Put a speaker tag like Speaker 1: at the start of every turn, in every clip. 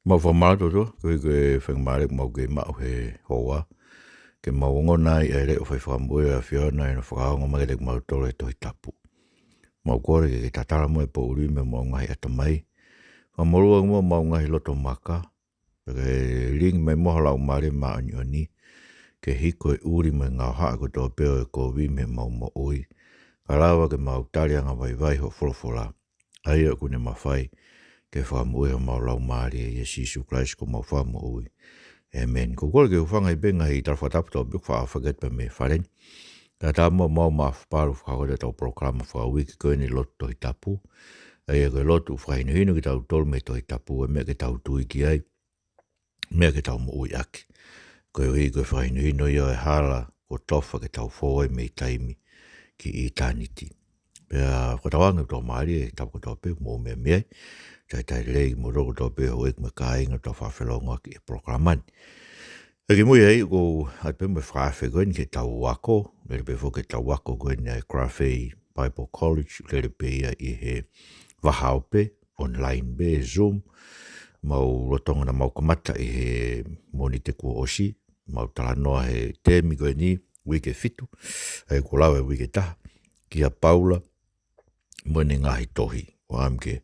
Speaker 1: Mau whamātu to, koe whangmārek mau ke mau he hoa. Ke mau ngona i ere o whai whamue a whiona i na whakaonga magerek mau tole tohi tapu. Mau kore ke tatara mo e po uri me mau ngahi atamai. Whamorua mo mau ngahi loto maka. Ke ring me moha lau mare ma anioni. Ke hiko e uri me ngā haa ko tō peo e kovi me mau mo ui. Ka lawa ke mau tarianga vai vai ho wholofola. Aia kune mawhai. Ke whamue o mau lau mare e Jesu Christ ko mau whamu ui. Amen. Ko kore ke whanga i benga i tarwhatapu tō buk whaafaget pa me wharen. Ka tā mau ma whaparu whakore tau programa whakawiki koe ni loto i tapu. Aia koe lotu whainu hinu ki tau tolu me to i tapu e mea ke tau tui ki ai. Mea ke tau mo ui aki. Koe ui koe whainu hinu i o e hala ko tofa ke tau whoe me i taimi ki i tāniti. Pea whatawanga tō maari e tau ko tō pe mo mea mea. Tai rei mo roko tō pe hoek me kāinga tō whawhelonga ki e programani. Eki mui hei ko atpe me whaafe koen ke tau wako, lere pe fo ke tau wako koen e Grafei Bible College, lere pe ia i he wahaope, online be, Zoom, mau rotonga na mau kamata i he moni te kua osi, mau talanoa he temi koen ni, wike fitu, hei ko lawe wike taha, kia Paula, mwene ngahi tohi, o amke,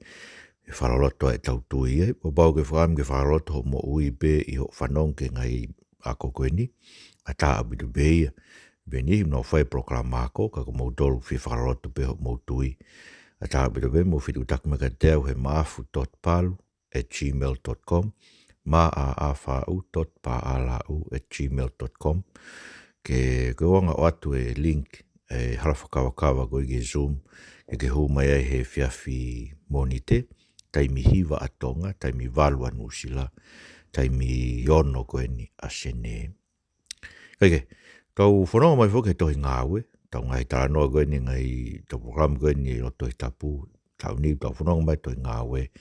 Speaker 1: e wharaloto e tau tui e, po bau ke whakam ke wharaloto ho mo ui be i ho whanong ke ngai ako koe ni, a tā abitu beia, be ni no whai proklama ako, ka ko mau tolu whi wharaloto be ho mo tui, a tā abitu be mo whitu takme ka teo he maafu.palu@gmail.com, maafu.paalau@gmail.com, ke wanga o atu e link, e harafakawa koe ke Zoom, ke hu mai ai he whiawhi monite, taimi hiwa atonga, taimi valua nusila, taimi yono koe ni asene. Kake, tau whanonga mai whoke tohi ngāwe, tau ngai tānoa koe ni ngai, tau program koe ni o tohi tapu, tau ni tau whanonga mai tohi ngāwe,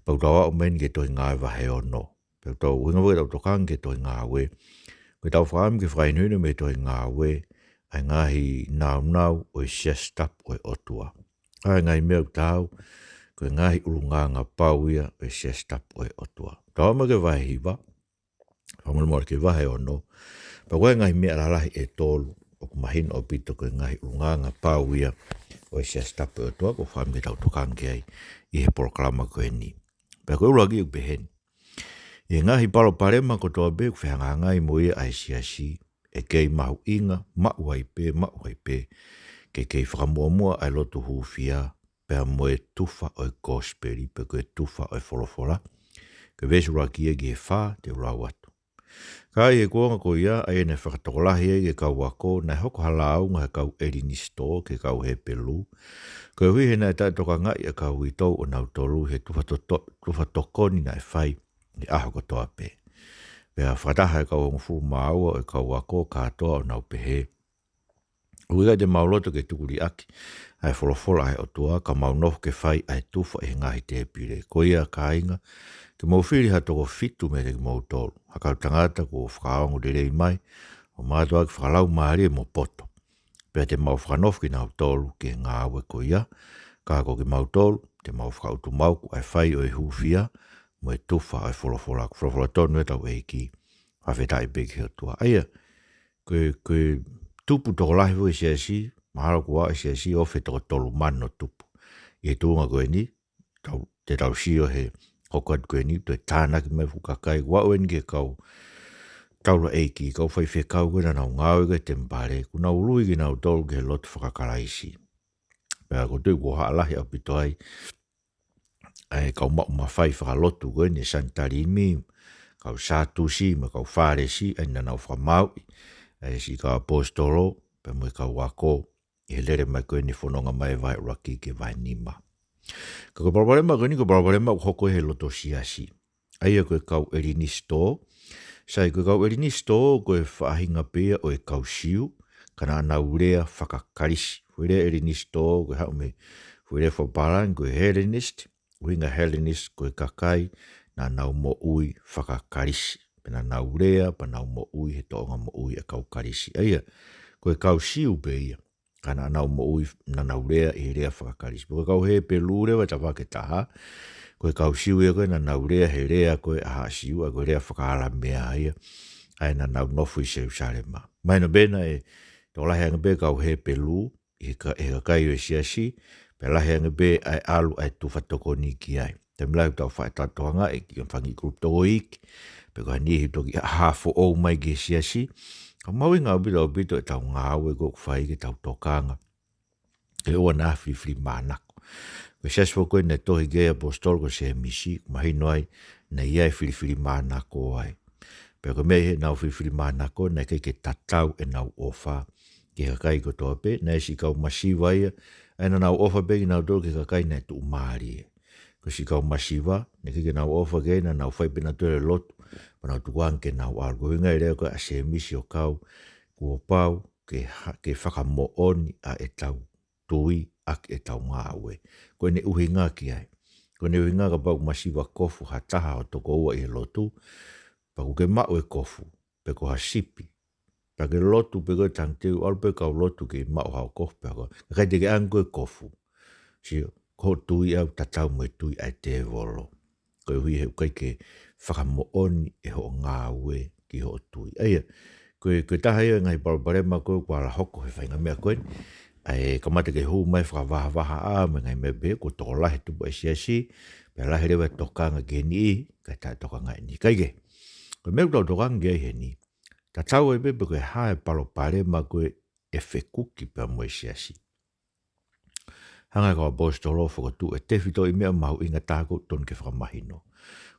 Speaker 1: pau tau au meni ke tohi ngāwe wahe ono, pau tau winga wake tau tokang ke tohi ngāwe, koe tau whaam ke whainhuinu me tohi ngāwe, ai ngahi nau o i siastap o i otua. Ai ngai mea tau, koe ngahi urunganga pauia e siastap o e otua. Tau ma ke wahe hiwa, whamulmora ke wahe ono, pa koe ngahi mea lalahi e tolu, o kumahin o pito koe ngahi urunganga pauia o e siastap o e otua, ko wham ke tau tokange ai, i he proklama koe ni. Pa koe uragi u behen. I ngahi palo parema ko toa be, kuwhanga ngai mo ia ai siasi, e kei mahu inga, mau ai pe, ke kei whakamuamua ai lotu hufia, pea mo e tufa o e gospeli, pe ko e tufa o e wholofora, ke vesura kia ki e wha te rawatu. Ka e kuonga ko ia, ai ne whakatokolahi e ke kau wako, nei hoko halaunga he kau Erinisto, ke kau he pelu, ko e hui he nei tai toka ngai e kau i tau o nau toru, he tufa tokoni na e whai, ni aho ko toa pe. Pea whataha e kau ongu maua o e kau wako, katoa o nau pehe. Uiga te mauloto ke tukuri aki, ai wholofola ai o tua, ka maunofu ke whai ai tufa e ngahi te pire. Ko ia ka inga, ke mauwhiri ha toko fitu me te mau tolu. Hakau tangata ko whakaongo te rei mai, o mātua ki whakalau maari e mo poto. Pea te mau whakanofu ki nau tolu ke ngā awe ko ia, ka ko ki mau tolu, te mau whakautu mau ku ai whai o e hufia, mo e tufa ai wholofola. Wholofola tonu e tau eiki, hawhetai peki o tua. Aia, koe tupu toko lahi vo i siasi, mahalo kua i siasi ofe toko tolu mano tupu. I e tuunga koe ni, te tau sio he hokat koe ni, toi tānaki mai fukakai, wauen ke kau taula eiki, kau whaiwhe kau koe na nau ngāwe koe te mpare, kuna urui ki nau tolu ke lotu whakakaraisi. Pea ko tui kua haalahi au pito ai, kau mawhai whakalotu koe ni Santarimi, kau Satusi, ma kau Wharesi, ai na nau whamaui, ai si ka apostolo, pe mo ka wako, i lere mai koe ni whanonga mai vai raki ke vai nima. Ka ko paraparema koe ni ko paraparema hoko he loto siasi. Ai koe kau Erinisto, sai koe kau Erinisto koe whahinga pia o e kau siu, kana ana urea whakakarisi. Huire Erinisto koe haume, huire whaparan koe Hellenist, uhinga Hellenist koe kakai, na nau mo ui whakakarisi. Pena nau rea, pa nau mo ui, he toonga mo ui e kau karisi. Aia, koe kau siu pe ia, kana nau mo ui, na nau rea, i rea whakakarisi. Koe kau he pe lure, wa ta wake taha, koe kausiu ia koe na nau rea he rea koe a haasiu a koe rea whakaara mea ia ai na nau nofu i Jerusalema. Mai no bena e tō lahe anga be kau he pelu e ka kai o e siasi pe lahe anga be ai alu ai tu whatoko ni ki ai. Te mlau tau whaetatoanga e ki whangi grup tō ik pe koe ni hi toki a hafo o mai ki siasi ka maui ngā bito e tau ngāu e kuk whai ki tau tokanga e oa nā whiwhiri mānako. Koe siasfo koe ne tohi gea apostol ko se misi mahino ai na iai whiwhiri mānako ai. Pero me he nau whiwhiri mānako na ke tatau e nau ofa ki kakai ko toa pe na esi kau masiwa ia ai na nau ofa pe ki nau tō ki kakai na tu umari e. Ko si kau masiwa na ke nau ofa ke na nau whai pina tōre lotu pa nau tukuang ke nau alu. Ko hinga i rea ko a se misi o kau kua pau ke whakamooni a e tau tui ak e tau ngā ue. Ko ne uhinga ki ai. Ko ne uhinga ka pau masiwa kofu ha taha o toko ua i lotu pa ku ke mau e kofu, pe ko ha sipi. Pa ke lotu pe koe tang teu, al pe kau lotu ke mau hao kofu pe ko. Kai te ke ango e kofu. Si ko tui au tatau mo e tui ai te volo. Koe hui he ukai ke whakamooni e ho ngā ue ki ho tui. Eia, koe taha ia ngai paraparema koe kua la hoko he whainga mea koe. Ai kamata ke hu mai whakavaha a me ngai me be ko toko lahe tupu e siasi. Pe lahe rewa tokanga ke ni, kai tae tokanga e ni. Kai ke. Ko meu tau tokangi ai he ni. Ta tau e pepe koe hae palo pare ma koe e whekuki pa mo e siasi. Hanga kawa apostolo whakatu e te whito i mea mau inga tāko ton ke whakamahino.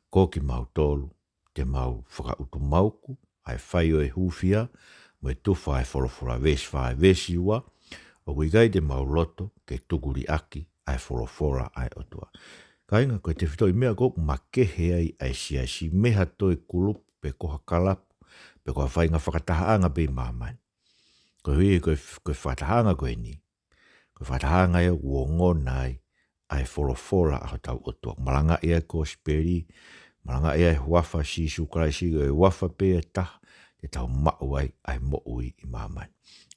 Speaker 1: Ko ki mau tolu, te mau whakautu mauku, ai whai o e hufia, mo e tuwha e wholofora vesi ua, o kui gai te mau loto ke tukuri aki, ai wholofora ai otua. Ka inga koe te whito i mea ko makehe ai siasi meha toi kulup pe koha kalapu, pe koha whainga whakatahaanga pe mamai. Koe hui koe whakatahaanga koe ni. Koe whakatahaanga ia uongo nai ai wholofora a tau otua. Malanga ia ko speri, malanga ia e wafa sisu kraisi, e wafa pe e taha, te tau mau ai mo ui i mamai.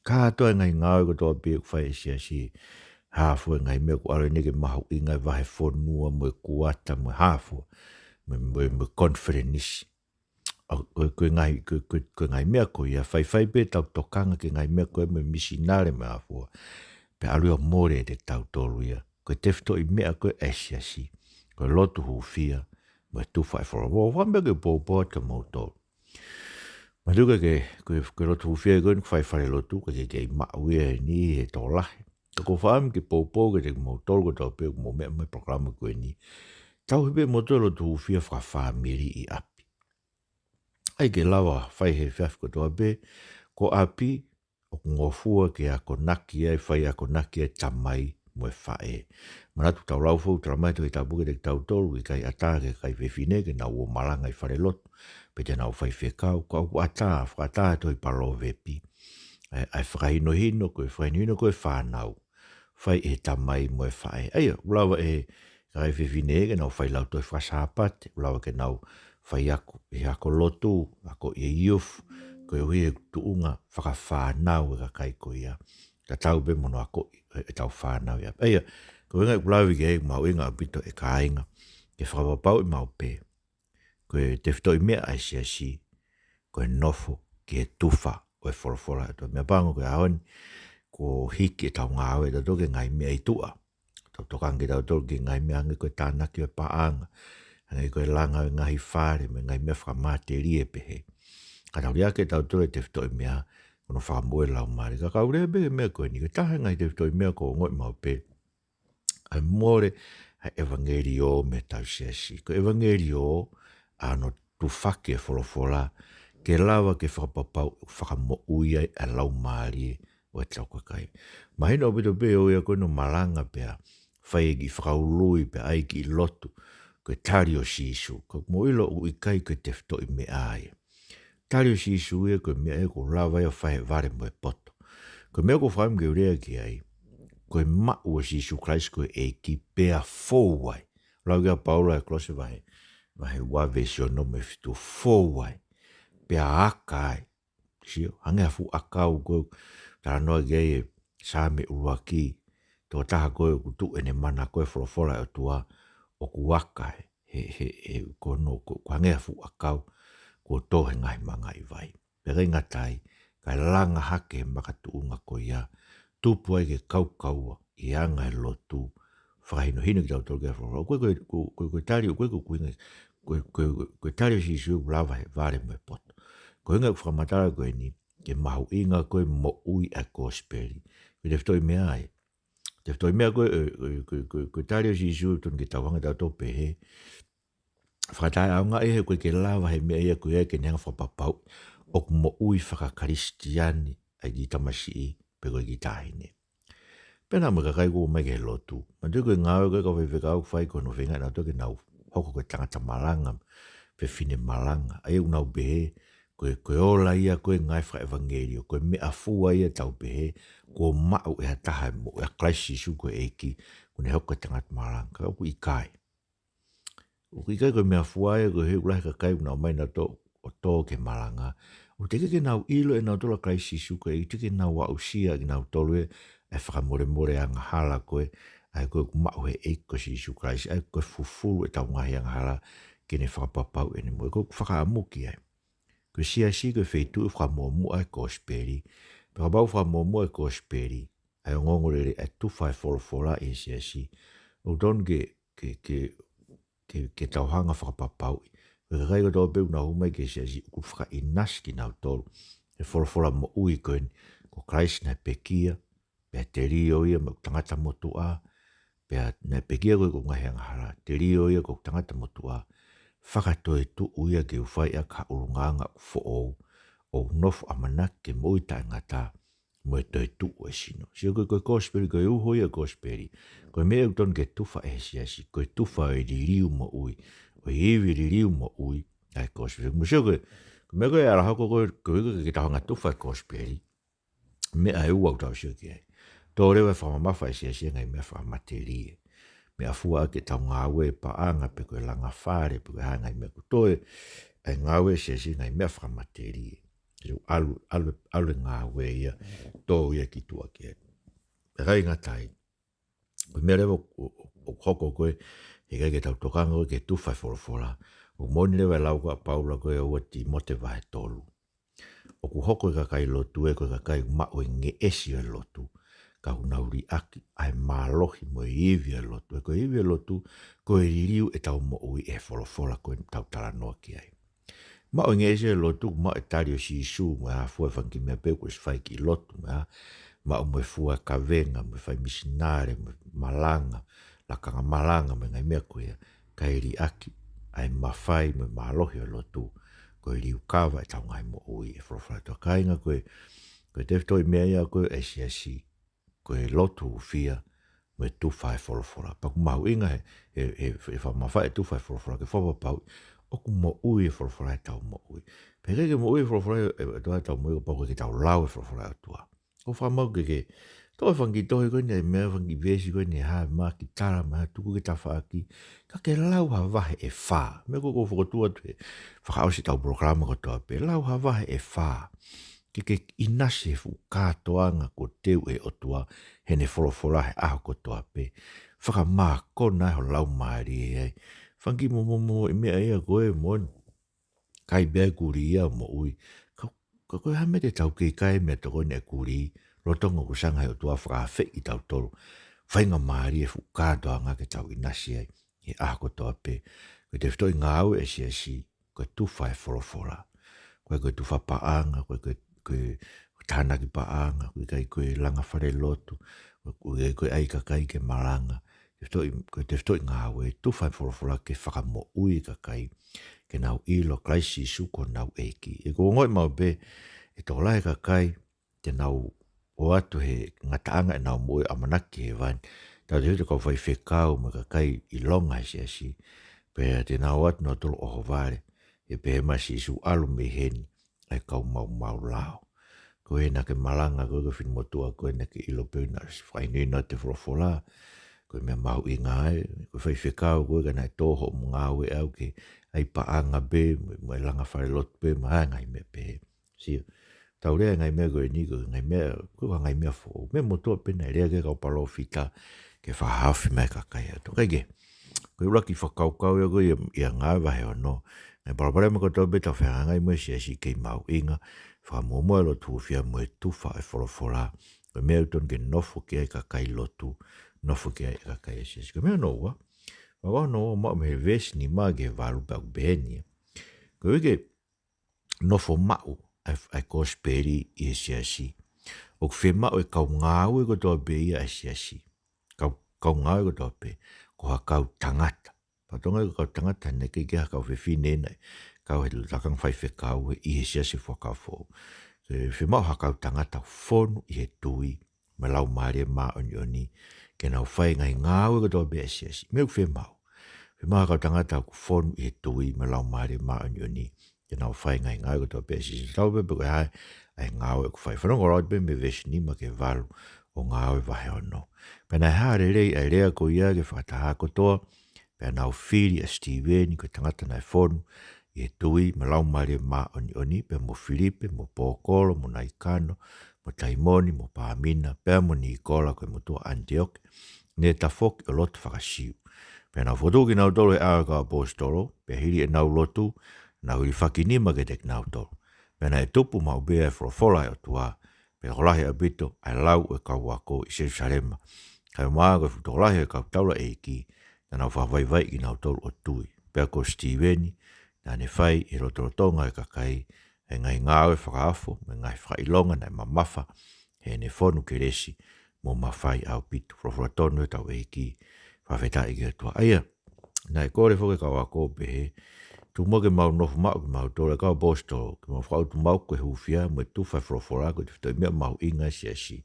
Speaker 1: Ka atoa ngai ngāo ko toa pe whai e siasi hāfua ngai mea ku aro neke mahu i ngai vahe whonua mo e kuata mo e hāfua, mo confidence. Koe ngai mea koe ia whai pe tau tokanga ke ngai mea koe me misinare me hāfua. Pe alua more te tau tolu ia. Koe tefto i mea koe e siasi. Koe lotu hufia mo e tuwha e whoro. Whamea ke pōpō ka mau tolu. Matuka ke koe lotu hufia koe ni whai lotu ka ke mau ia ni he tō lahe. Ko whaam ke pōpō ke te mau tolu ko tau pe mo mea mai programa koe ni. Tau hepe mo tō lotu hufia whawhamiri i api. Ai ke lawa whai he whiaf ko toa be, ko api o ngofua ke a konaki ai whai a konaki ai tamai mo e whae. Manatu tau raufau tramai to i tabuke te tau tolu i kai ata ke kai whewhine ke nau o malanga i whare lotu. Pe te nau whai whekau, ko au ata, whakata to i palo vepi. Ai whakaino hino koe whanau. Whai e tamai mo e whae. Aia, ulawa e kai whewhine ke nau whai lau to i whasapate, ulawa ke nau whai ako, i ako lotu, ako i iufu, koe hui e tuunga whakawhanau e ka kai ko ia. Ta tau be mono ako e tau whanau ia. Eia, koe inga i pulawi ke e mau inga apito e ka inga, ke whakawapau i mau pe. Koe te whito i mea ai siasi, koe nofo ke e tuwha o e wholofora. Mea pango koe aoni, ko hiki e tau ngāwe, ta toke ngai mea i tua. Tau tokangi tau toke ngai mea ange koe tānaki o e paanga. Ngai koe langa o ngahi whare me ngai mea whakamate rie pehe. Ka tau riake tau tore te whito i mea kono whakamoe lau maare. Ka kaurea be mea koe ni. Ka taha ngai te whito i mea ko ngoi mau pe. Ai more ai evangelio me tau siasi. Ko evangelio ano tu whake e wholofora ke lawa ke whakapapau whakamo uiai a lau maare o e tau kakai. Mahina o bito pe o ia koe no malanga pea. Whai ki whakaului pe ai ki lotu. Koe tari o sisu, ko mo ilo u ikai koe te whito i me ai. Tari o sisu e koe mea e ko lawa e whae vare mo e poto. Koe mea ko whaim ke urea ki ai, koe mau o sisu Christ koe e ki pea fōwai. Lau kia Paula e klose vahe wa vesio no me fitu fōwai. Pea aka ai. Sio, hange hafu akau koe, tara noa gei e sāme uruaki, tō taha koe kutu ene mana koe wholofora e tua o kuaka e. he kono ko hangea fu akau ko tohe ngai mangai vai. Pere ngatai, kai langa hake makatuunga ko ia, tupu ai ke kaua i anga e lotu, whakahino hino ki tau tolu kia whakaro. Koe tari o koe kuinga, koe tari o si sui lava he vare mo e poto. Koe inga whakamatara koe ni, ke mahu inga koe mo ui a gospeli. Koe te whtoi mea ai. Te whtoi mea koe tari o si sui tun ki tau hanga tau tau pehe. Whakatai au ngā ehe koe ke lava he mea ia koe ea ke neanga whapapau. O mo ui whakakaristiani ai ki tamasi i pe koe ki tahine. Pena mo kakai ko mai ke lotu. Ma tu koe ngāwe koe ka whaiwheka au whai koe no whenga na toke nau hoko koe tangata malanga pe fine malanga. Ai unau behe koe ola ia koe ngai wha evangelio. Koe mea fua ia tau behe ko mau e hataha mo e klaisi su koe eki kone hoko koe tangata malanga. Kau ku ikai. Uki kai koe mea fua ia koe he ulahi kakai unau mai na to o tō ke malanga. O teke ke nau ilo e nau tola klaisi su koe eki teke nau wa usia ki nau tolu e whakamore anga hala koe, ai koe kumau he eiko si Isu Kraisi, ai koe fufulu e tau ngahi anga hala, kene whakapapau ene mo, koe whakaamuki ai. Koe si koe wheitu e whakamomu ai gospeli, whakabau whakamomu ai gospeli, ai o ngongorere e tuwhai wholofora e si, o don ke tauhanga whakapapau, koe kakai ko tō peu na humai ke si, ku whaka inaski nau tolu, e wholofora mo ui koe, ko Kraisi na pekia, pea te rio ia ma tangata motua, pea na pekia koe ko ngahi anga hara, te rio ia ko tangata motua, whakatoe tu uia ke uwhai a ka urunganga ufo o nofu amanake mo i ngata, mo e toi tu ue sino. Sio koe gospeli, koe uho ia gospeli, koe mea uton ke tufa e siasi, koe tufa e ririu mo ui, o iwi ririu mo ui, ai gospeli. Musio koe mea koe arahako koe ke tahanga tufa e gospeli, mea e ua utau sio ki ai. Tō rewa whamamafa e sia ngai mea whamaterie. Mea fua ke tau ngāwe paanga pe koe langa whare pe koe hangai mea kutoe e ngāwe sia ngai mea whamaterie. Alu ngāwe ia tō ia ki tua ki e. E rai ngatai. Koe mea rewa o hoko koe he kai ke tau tokanga koe ke tuwhai wholofora. O moni rewa lau koe Paula koe ua ti mote vahe tolu. O ku hoko e kakai lotu e koe kakai mao e nge esi e lotu. Ka unauri aki ai malohi mo iwi e lotu. E koe iwi e lotu, koe ririu e tau mo ui e wholofora koe tau tala noa ki ai. Mao nge ese e lotu, mao e tari o si isu, mo e hafua e whanki mea peu koe swhai ki lotu, mao mo e fua kavenga, mo e whai misinare, mo e malanga, lakanga malanga, mo ngai mea koe, ka iri aki ai mawhai mo e malohi e lotu, koe riu kawa e tau ngai mo ui e wholofora. Toa kainga koe teftoi mea ia koe e si koe lotu ufia mo e tuwhai wholofora. Paku mahu inga e whamawhai e tuwhai wholofora ke whapapau oku mo ui e wholofora e tau mo ui. Peke ke mo ui e wholofora e toa e tau mo ui pako ke tau lau e wholofora e tua. O whamau ke toa whangi tohi koe ne mea whangi vesi koe ne hae maa ki tara maa tuku ke tawhaaki ka ke lau ha wahe e whaa. Mea koko whakotua tu e whakaosi tau programa ko toa pe lau ha wahe e whaa. Ke inase fu kātoanga ko teu e otua hene wholofora he aho ko toa pe. Whaka maa kona ho lau maari e ai. Whangi mo e mea ea koe mo kai bea kuri ia mo ui. Ka koe hame te tau kei kai mea toko ne kuri. Rotongo ko sanga he otua whakawhi i tau tolu. Whainga maari e fu kātoanga ke tau inase ai. He aho ko toa pe. Koe te whitoi ngāu e si koe tuwha e wholofora. Koe tuwha paanga, koe tāna ki paanga, koe langa whare lotu, koe ai kakai ke malanga. Koe te whitoi ngā we, tuwhai wholofora ke whakamo ui kakai, ke nau ilo Kraisi suko nau eiki. E ko ngoi mau be, e tō lai kakai, te nau o atu he ngataanga e nau moe amanaki he vani. Tau te hita kau whai whekau ma kakai i longa he si. Pe te nau atu no tolo oho vare, e pe he masi isu alu me heni, ai kau mau lao. Koe na ke malanga koe ke whinomotua koe na ke ilo peu na whainina te wholofola. Koe mea mau i ngai, koe whai whekau koe ka nai tōho mo ngāwe au ke ai paanga be, mo e langa whare lotu be, ma hai ngai mea pe. Sio, tau rea ngai mea koe ni koe ngai mea, koe ka ngai mea fo. Mea motua pena e rea ke kau palo whita ke whahawhi mai kakai atu. Kai ke, Koe ula ki whakaukau ia koe ia ngā wahe ono. Ngai parapare mo koto beta whangai mo si kei mau inga. Whakamomo e lotu whia mo e tuwha e whorofora. Koe mea uton ke nofo ki ai kakai lotu. Nofo ki ai kakai e siasi. Koe mea noua. Waka noua maa me he vesi ni maa ke walu pa kubeheni. Koe wike nofo mau ai kosperi i e siasi. O kwhi mau e kau ngāu e kotoa be ia e siasi. Kau ngāu e kotoa be. Ko ha kau tangata. Patonga e kau tangata ne ke kau whiwhine nei. Kau he lakang whaiwhe kau e i e siasi whakafo. Whi mau ha kau tangata whonu i he tui. Me lau maare maa oni. Ke nau whai ngai ngāu e kotoa be e siasi. Meu whi mau. Whi mau ha kau tangata whonu i he tui. Me lau maare maa oni. Ke nau whai ngai ngāu e kotoa be e siasi. Tau be koe hai. Ai ngāu e kuwhai. Whanonga rau be me vesi ni ma ke walu o ngāu e wahe ono. Pena haere rei ai rea ko ia ke whakataha kotoa. Pena au whiri a Steven ko tangata nai whonu. I e tui ma lau maare maa oni. Pe mo Filipe, mo Pōkolo, mo Naikano, mo Taimoni, mo Pāmina. Pe mo Nikola ko mo tua Antioch. Ne ta whok o lotu whakasiu. Pena whotu ki nau tolo e awa ka apostolo. Pe hiri e nau lotu. Nau hiri whakinima ke tek nau tolo. Pena e tupu mau bea e whorofora e o tua. Pena holahi a bito ai lau e kau wako i Jerusalema. Kai maa koe whutolahi e kau taula e ki. Na nau whawaiwai i nau tolu o tui. Pea ko Steveni. Na ne whai i rotorotonga e kakai. E ngai ngāwe whakaafo. Me ngai whakailonga na mamafa. He ne whonu ke resi. Mo mawhai au pitu. Whorofora tonu e tau e ki. Whawheta i kia tua. Aia. Na e kore whoke kau wako behe. Tu mo ke mau nofu mau ke mau tōra kau bostoro, ke mau whakautu mau koe hufia, mo e tuwhai whorofora koe te whitoi mea mau inga siasi,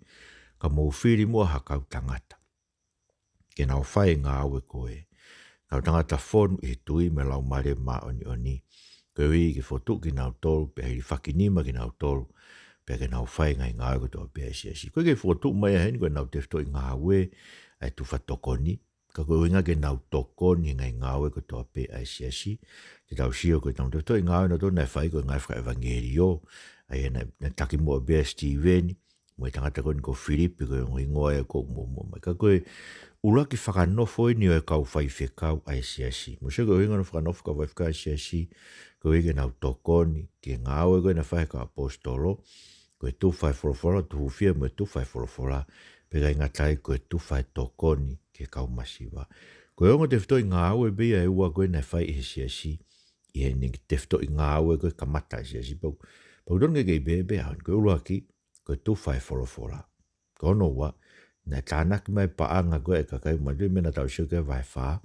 Speaker 1: ka mau whiri mua hakau tangata. Ke nau whai ngā aue koe, kau tangata whonu i tui me lau mare maa oni. Koe wii ke whotu ki nau tolu, pe hei whakinima ki nau tolu, pe ke nau whai ngai ngā aue toa pia siasi. Koe ke whotu mai aheni koe nau te whitoi ngā aue, ai tuwha tokoni, ka koe inga ke nau tokoni ngai ngā aue koe toa pia siasi, te tau sio koe tau te toi ngāo na tō nai whai koe ngai whaka evangelio, ai na taki mua bea Steveni, mo i tangata koe ni ko Filipe koe ngoi ngoa e koe mo mai. Ka koe ula ki whakanofo i ni o e kau whai whekau ai siasi. Mo se koe inga no whakanofo ka whai whekau ai siasi, koe ike nau tokoni, ke ngāo e koe na whai ka apostolo, koe tu whai whorofora, tu hufia mo e tu whai whorofora, pe kai ngatai koe tu whai tokoni ke kau masiwa. Koe ongo te whitoi ngāo e bia e ua koe na whai e siasi, i he ni te whito i ngā aue koe kamata i siasi. Pau tonga kei bebe haun, koe ulu aki, koe tu whai whorofora. Ko ono ua, na tānaki mai paanga koe e kakai umadui mena tau sio koe vai wha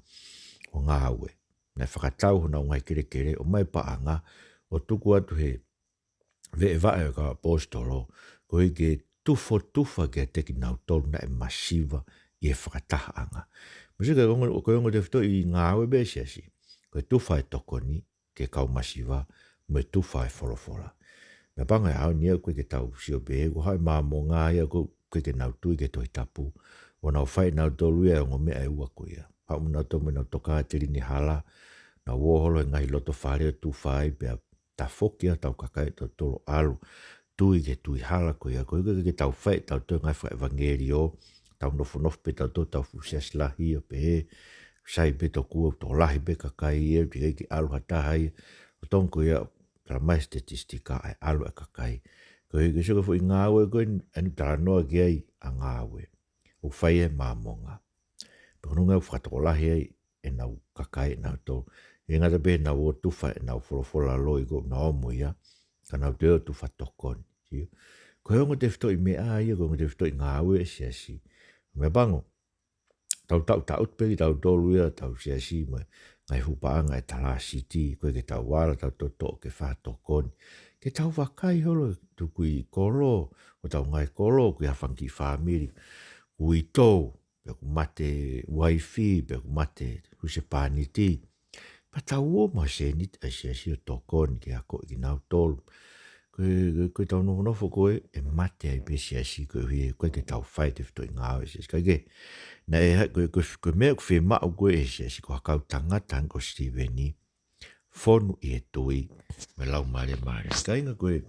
Speaker 1: o ngā aue. Na whakatau huna o ngai kere o mai paanga o tuku atu he ve e vae o ka apostolo, koe ke tufa ke teki nau tolu na e masiva i e whakataha anga. Musi koe ongo te whito i ngā aue be siasi, koe tu whai tokoni, ke kau masiva, me tu whai whorofora. Me panga hao nia koe ke tau sio behe, ko hai maa mo ngā ia koe ke nau tui ke toi tapu, o nau whai nau tolu ia o ngome ai ua koe ia. Hau nau tomo nau toka te rini hala, na woholo e ngai loto whare tu whai, bea ta whokia tau kakai tau tolo alu, tui ke tui hala koe ia, koe ke tau whai, tau tui ngai whai evangelio, tau nofu pe tau fusias lahi o pehe, sai be to kua to lahi be kakai e te ki alu hatahai o tonko ia tra mai statistika ai alu e kakai ko e ke soko foi ngawe ko en tra no ki ai a ngawe o fai e mamonga pero nunga u fato lahi ai e nau kakai na to e ngata be na o tu fa na folo lo go na mo ia kana te tu fato kon ko e ngo te fto i me ai ko te fto i ngawe siasi me bango tau pe tau tolu ia tau siasi mai ngai hupanga e tala city koe ke tau wala tau toto ke whato kon ke tau wakai holo tu kui kolo o tau ngai kolo kui hawhangi whamiri kui tau pe ku mate wifi pe ku mate huse paniti pa tau o ma senit a siasi o tokon ke ako i nau tolu koe tau nofo koe e mate ai pe siasi koe ke tau whai te whito i ngāo e siasi kai na e koe mea ku whi mao koe e siasi ko hakau tangata ko Steveni whonu i e tui me lau mare kai nga koe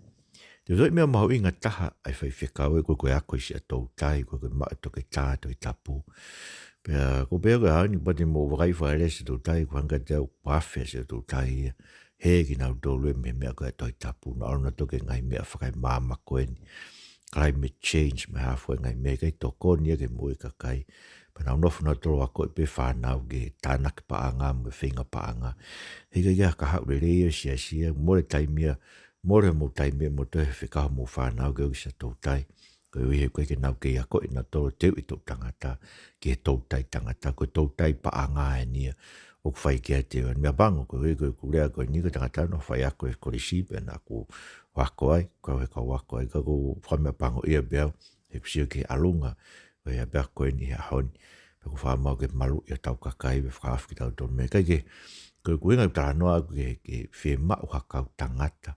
Speaker 1: te whito i mea mahu inga taha ai whai whikau e koe ako i si a tau tai koe mao toke tā toi tapu Pea ko pea ka hani pati mo wakai whaere se tau tai ko hanga te au pawhia se tau tai he ki nau tolu me mea koe toi tapu na ona toke ngai mea whakai māma koe ni. Climate change me hawhoi ngai mea kai toko ni ke mui ka kai. Pa nau nofu na tolo wako pe whanau ke tānak paanga me whinga paanga. Hei ka ka hau re reo sia more taimia more mo taimia mo te whikaha mo whanau ke uisa tau tai. Koe uhi koe ke nau ke ako ina tolo teu i tau tangata ke tau tai tangata koe tau tai paanga e nia. O whai kia te wan mea bango koe uhi koe kurea koe ni koe tangata no whai ako e korisi pe na ku wako ai koe ka wako ai ka ku whamea bango ia beau he kusio ke alunga koe ia bea koe ni hea honi pe ku whamau ke malu ia tau kakai pe whakawhi tau tolu me kai ke koe kuenga utara noa ke whi mau hakau tangata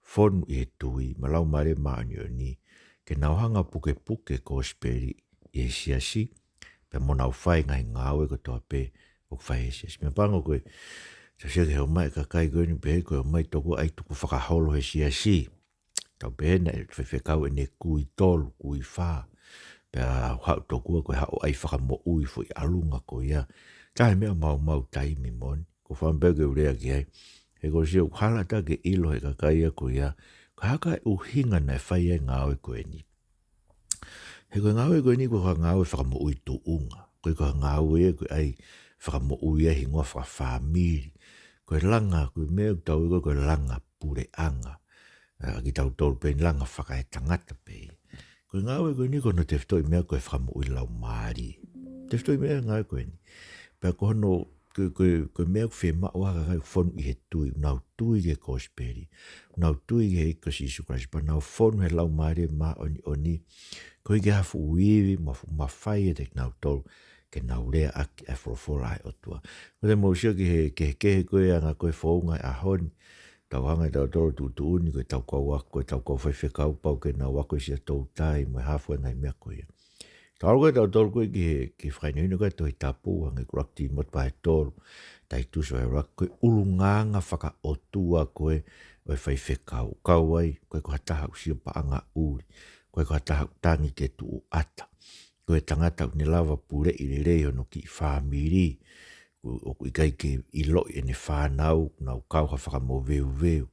Speaker 1: fonu i he tui malau mare maani o ni ke nauhanga puke ko speri i siasi pe mona u whai ngai ngāwe ko toa pe o whai e siasi. Me pango koe sa sia ke heo mai kakai koe ni pe koe mai toko ai tuku whakaholo he siasi. Tau pe na e whewhekau e ne kui tolu, kui wha. Pe a hau tokua koe hao ai whakamo ui fo i alunga ko ia. Tahe mea mau taimi moni. Ko whampeu ke urea ki ai. He ko sia uhalata ke ilo he kakai a ko ia. Ka haka e uhinga na e whai e ngāwe koe ni. He koe ngāwe koe ni koe ngāwe whakamo ui tu unga. Koe ngāwe e koe ai whakamo ui e hingoa whakawhamiri. Koe langa, koe mea tau koe langa pure anga. Ki tau tolu pe langa whakae tangata pe. Koe ngāwe koe ni koe no te whitoi mea koe whakamo ui lau maari. Te whitoi mea ngāwe koe ni. Pea koe no koe mea koe whema oa kai whonu i he tui. Nau tui ke kosperi. Nau tui ke iko si sukrasi. Pa nau whonu he lau maari ma oni. Koe ke hafu uiwi ma whai e te nau tolu. Ke nau rea aki e whorofora ai otua. Koe te mausio ke he koe anga koe whaunga a honi. Tau hanga tau toro tutu uni koe tau kau wako. Koe tau kau whaiwhekau pau ke nau wako isia tau tai. Moe hafu e ngai mea koe. Tau koe tau toro koe ki whainahinu koe toi tapu. Hangi kurakti mot pahe toro. Tai tuso e rak koe ulunganga whaka otua koe. Oe whaiwhekau. Kau ai koe ko hataha usio paanga uri. Koe ko hataha utangi ke tuu ata. Koe tangata ni lava pure i le reo no ki whamiri. O kui kai ke iloi e ne whanau, nau kau ha whakamo veu.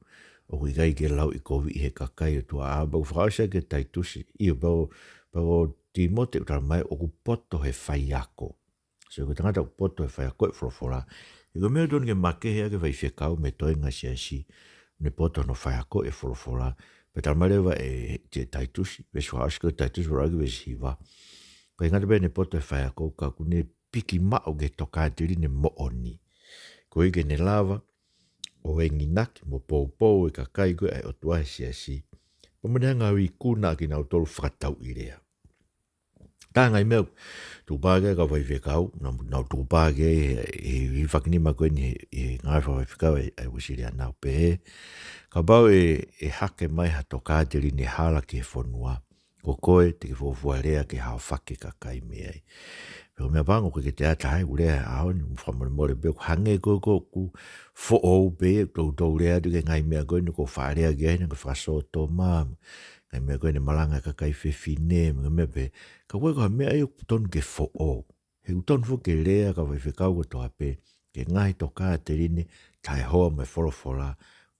Speaker 1: O kui kai ke lau i kovi i he kakai o tua a. Bau whakaosia ke taitusi. Iyo bau Timote utara mai o ku poto he whaiako. So ko tangata ku poto he whaiako e whorofora. I ko mea tonu ke make hea ke whaiwhekau me toi ngasiasi. Ne poto no whaiako e whorofora. Pe tamarewa e te taitusi. Vesu haosia ke taitusi waragi vesi hiwa. Ko ingata bene poto e whaiako ka kune piki mao ke toka tiri ne mooni. Ko ike ne lava o e nginaki mo pou e kakai koe ai o tuahe siasi. Pamanea ngawi kuna ki nau tolu whakatau i rea. Tā ngai meu, tūpāke ka whaiwhekau, nau tūpāke i whakinima koe ni ngai whaiwhekau e wasiri anau pe. Ka bau e hake mai ha toka tiri ne hala ki he whonua. Ko koe te ki whawhuarea ki hao whake kakai me ai. Pero mea pango koe ke te ata hai urea ahoni, mwhamore more beo hange koe ku who'ou pe, tau rea tu ke ngai mea koe ni ko whaarea ki aina ko whasoto māma. Ngai mea koe ne malanga kakai whewhine, mga mea pe, ka koe koe mea e utonu ke who'ou. He utonu fo ke rea ka whaiwhekau ko toa pe, ke ngai toka te rini, tai hoa me whorofora,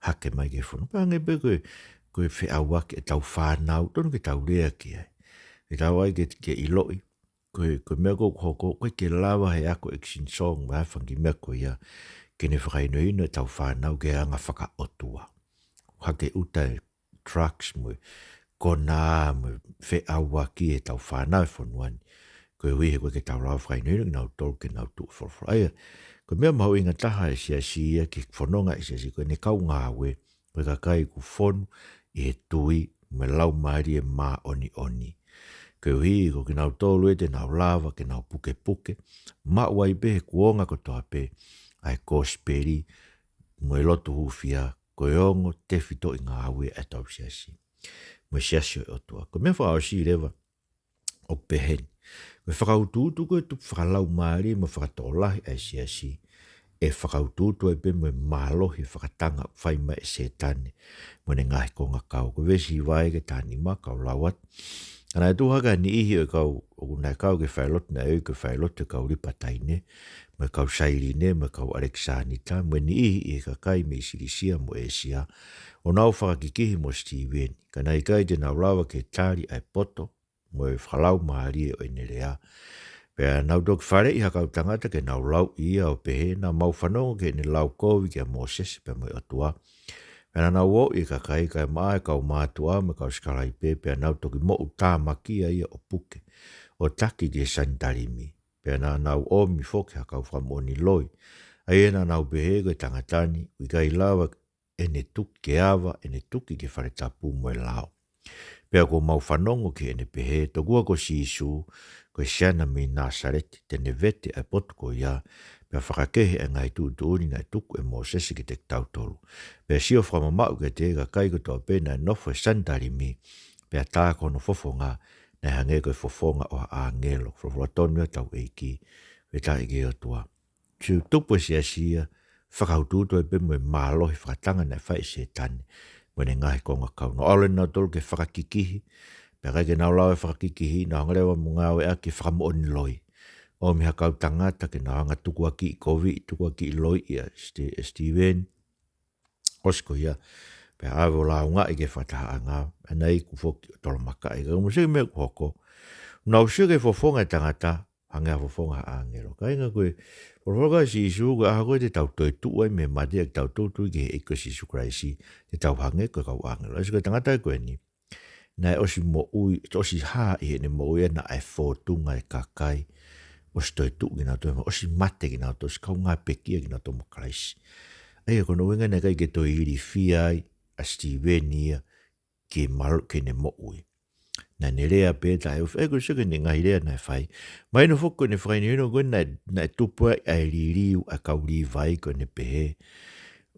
Speaker 1: hake mai ke whono. Pange pe koe whiawake e tau whanau, tonu ke tau rea ki ai. Ke tau ai ke iloi. Koe mea koe ke lawa he ako exin song wa whangi mea koe ia ke ne whakaino ino e tau whanau ke anga whaka otua. Hake uta e trucks mo kona mo whe awa ki e tau whanau e whanuani. Koe hui he koe ke tau lawa whakaino ino ke nau tolu ke nau tu whorofora. Aia, koe mea mau inga taha e siasia ki whanonga e siasia koe ne kau ngāwe koe kakai ku whonu i he tui me lau maari e mā oni. Ke hui ko ki nau tolu e te nau lava ke nau puke. Ma wai pe he kuonga ko toa pe. Ai kosperi. Mo e lotu hufia. Ko e ongo te whito i ngā awe e tau siasi. Mo e siasi o toa. Ko mea whakaosi rewa. O peheni. Ko e whakaututu ko e tupu whakalau maari. Mo whakatolahi ai siasi. E whakaututu e pe mo e mālohi. Whakatanga whaima e setane. Mo ne ngahi ko ngakau. Ko vesi vai ke tāni ma kau lawat. Ana tu haka ni ihi o kau o na kau ke whailot na e ke whailot te kau ripa taine, me kau sairine, me kau Alexanita, me ni ihi e ka kai me sirisia mo e sia, o nau whakakikihi mo Steven, ka nei kai te nau lawa ke tari ai poto, mo e whalau maari e o inerea. Pea nau dok whare i hakau tangata ke nau lau ia o pehe na mau whanongo ke ni lau kovi ke Moses pe mo i atua. Pea nau o i ka kai kai maa kau mātua me kau skalai pe pea nau toki mo uta makia ia o puke o taki ke santarimi. Pea nau o mi foke hakau whamoni loi. Ai na nau pehe koe tangatani ui kai lawa ene tuki ke awa ene tuki ke whare tapu mo e lao. Pea ko mau whanongo ke ene pehe tokua ko sisu ko siana mi Nasareti tene vete ai potu ko ia, pea whakakehe e ngai tuuni ngai tuku e Mosesi ki te tautolu. Pea sio whamamau ke te ka kai ko tō pēna e nofo e santarimi, pea tā kono fofonga na hange koe fofonga o a ngelo, fofonga tonu e tau eiki, pe tā ike o tua. Siu tupu e sia, whakaututo e pe mo e mālohi whakatanga na whai se tani, mwene ngahi konga kau. No ole nau tolu ke whakakikihi, pea kai ke nau lau e whakakikihi, na hangalewa mga we a ki whakamooni loi. O mi hakau tangata ke nau hanga tuku aki i kovi, tuku aki i loi ia Steven, osko ia, pea awe la unga i ke whataha anga, anai ku foki o tolo maka i ka umusiki me kuhoko. Nau sike fofonga tangata, hanga fofonga a angelo. Ka inga koe, fofonga si isu, ka aha koe te tau toi tuai me mati e tau tūtui ke eko si isu kraisi, te tau hange koe kau angelo. Esi koe tangata e koe ni, na e osi mo ui, osi haa i hene mo ui na e fōtunga e kakai, osi toi tuu ki nau toi, osi mate ki nau toi, si kau ngā pekia ki nau toi mo kraisi. Eia kono wenga na kai ke toi iri fiai, a Stevenia, ke maru ke ne mo ui. Na ne rea pēta e uwhi, e koe sike ne ngahi rea na e whai. Mai no whoko ne whai ni hino koe na e tupua e ririu a kau ri vai koe ne pehe.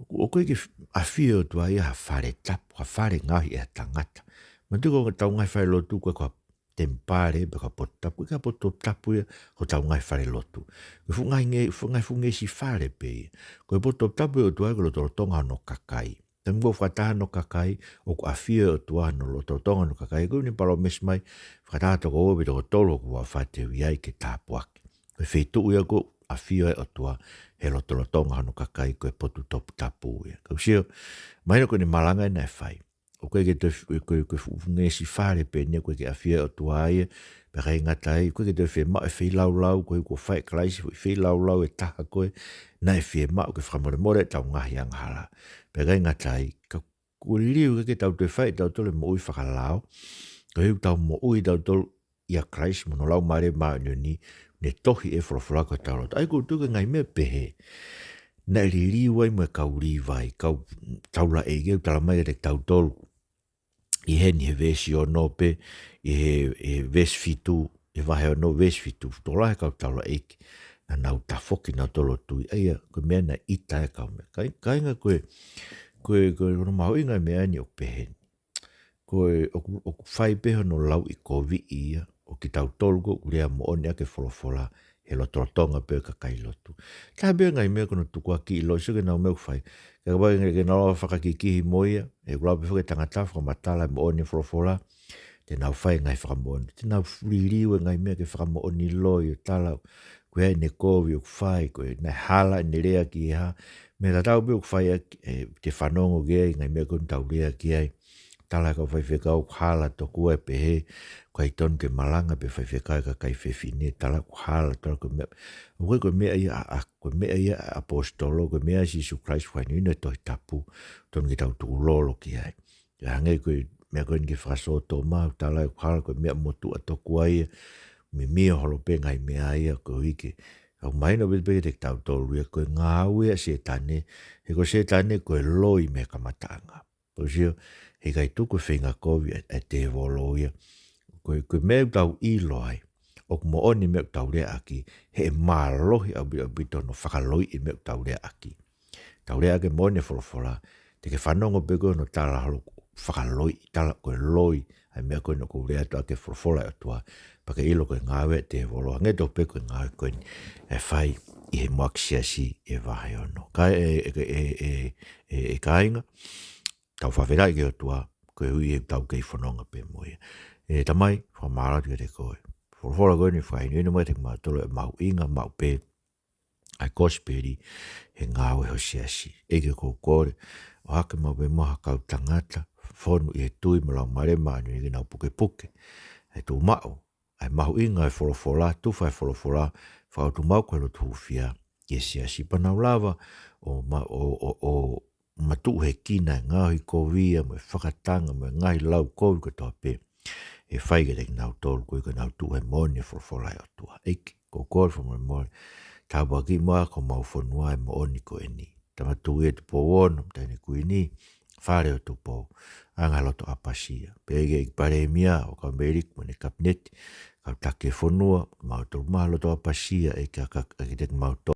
Speaker 1: O koe ke a whio tua ia ha whare tapu, ha whare ngahi e tangata. Ma tuko ka tau ngai whare lotu koe kua tempare, be ka potapu, ka potapu ia, ko tau ngai whare lotu. Koe fungai funge si whare pe. Koe potapu o tua e ko lo tonga no kakai. Tangu ko whataha no kakai, o ko awhia o tua no lo tonga no kakai, koe ni palo mesmai, whataha toko owe toko tolo ko wa whate wiai ke tāpuake. Koe whetu ia ko awhia o tua, he lo tonga no kakai, koe potu topu tapu ia. Koe sio, maina koe ni malanga ina e whai. O koe ke te funge si whare pe nia koe ke awhia o tua ia, pe kai ngatai, koe ke te whi lau, koe ko whai kraisi, whi lau e taha koe, na e whi mao ke whamore tau ngahi anghala. Pe kai ngatai, ka kuririu ke tau te whai tau tole mo ui whakalao, ka hiu tau mo ui tau tole ia kraisi, mono lau mare maa ni, ne tohi e whalawhalako tau rota. Ai ko tuke ngai mea pehe, na ririu ai mo kau rivai, kau taula e geu tala mai te tau tolu, i heni he vesi o nope, i he vesi fitu, i vahe o no vesi fitu, tola he kau taula eiki, na nau tafoki nau tolo tui, eia, koe mea na ita e kau mea. Ka inga koe maho inga mea ni o peheni. Koe, o whai peho no lau i kovi ia, o ki tau tolu ko urea mo one ake wholofola, he lo tonga pe ka kai lotu. Ka bea ngai mea kono tukua ki ilo, so ke nau meu whai. Ka kapai ngai ke nau whakakikihi moia, e kula pe whake tangata whakamatala mo one wholofola, te nau whai ngai whakamooni. Te nau ririu ngai mea ke whakamooni loi o tala, koe ne kovi o whai, koe ne hala ne rea ki ha, me ta tau pe o whai te whanongo gea, ngai mea kono tau rea ki ai, tala ka whai whekau hala to kua pehe, koe ton ke malanga pe whai whekau ka kai whewhine, tala ku hala, tala koe mea, koe mea ia apostolo, koe mea Jesu Christ whai nina toi tapu, ton ke tau tūlolo ki ai. Ka hange koe mea koe nge whasoto mau, tala ku hala koe mea motu atoku ai, me mea holo pe ngai mea ia koe ike. Au maina pe te tau tolu ia, koe ngā ue se tane, he koe se tane koe loi me kamatanga. Koe sio, he kai tuku whinga kovi e te volo ia. Koe mea tau ilo ai, o mo oni mea tau rea aki, he mālohi au bito no whakaloi i mea tau rea aki. Tau rea ake mone wholofola, te ke whanongo pe koe no tala halo whakaloi, tala koe loi, ai mea koe no koe rea tu ake wholofola e tua, pake ilo koe ngāwe te volo, nge tō pe koe ngāwe koe e whai i he muaksiasi e wahe ono. Kai e kāinga, tau whawhera i ke o tua, koe hui e tau kei whanonga pe moia. tamai, whamara tu te koe. Whora koe ni whainu mai te mātolo e mau inga, mau pē, ai kosperi, he ngāwe ho siasi. Eke kore, o hake mau pe moha kau tangata, whonu i he tui malau marema anu i nau puke puke. E tū mao, ai mahu inga e whorofora, tuwhai whorofora, whao tu mau koe lo tūwhia, e siasi panau lava, o matu he kina ngahi kovia, mo e whakatanga, mo e ngahi lau kovi ko toa pe. E whaige te nau tolu koe ko nau tu he moni e whorofora e otua. Eiki, ko kore whamore mori, tāpua ki moa ko mau whanua e mo oni ko e ni. Tama tu e tu po wono, tani kui ni, whare o tu po, anga loto apasia. Pege i pare e mia, o ka merik mo ne kapneti, ka take whanua, mau tu maha loto apasia, e ka te mau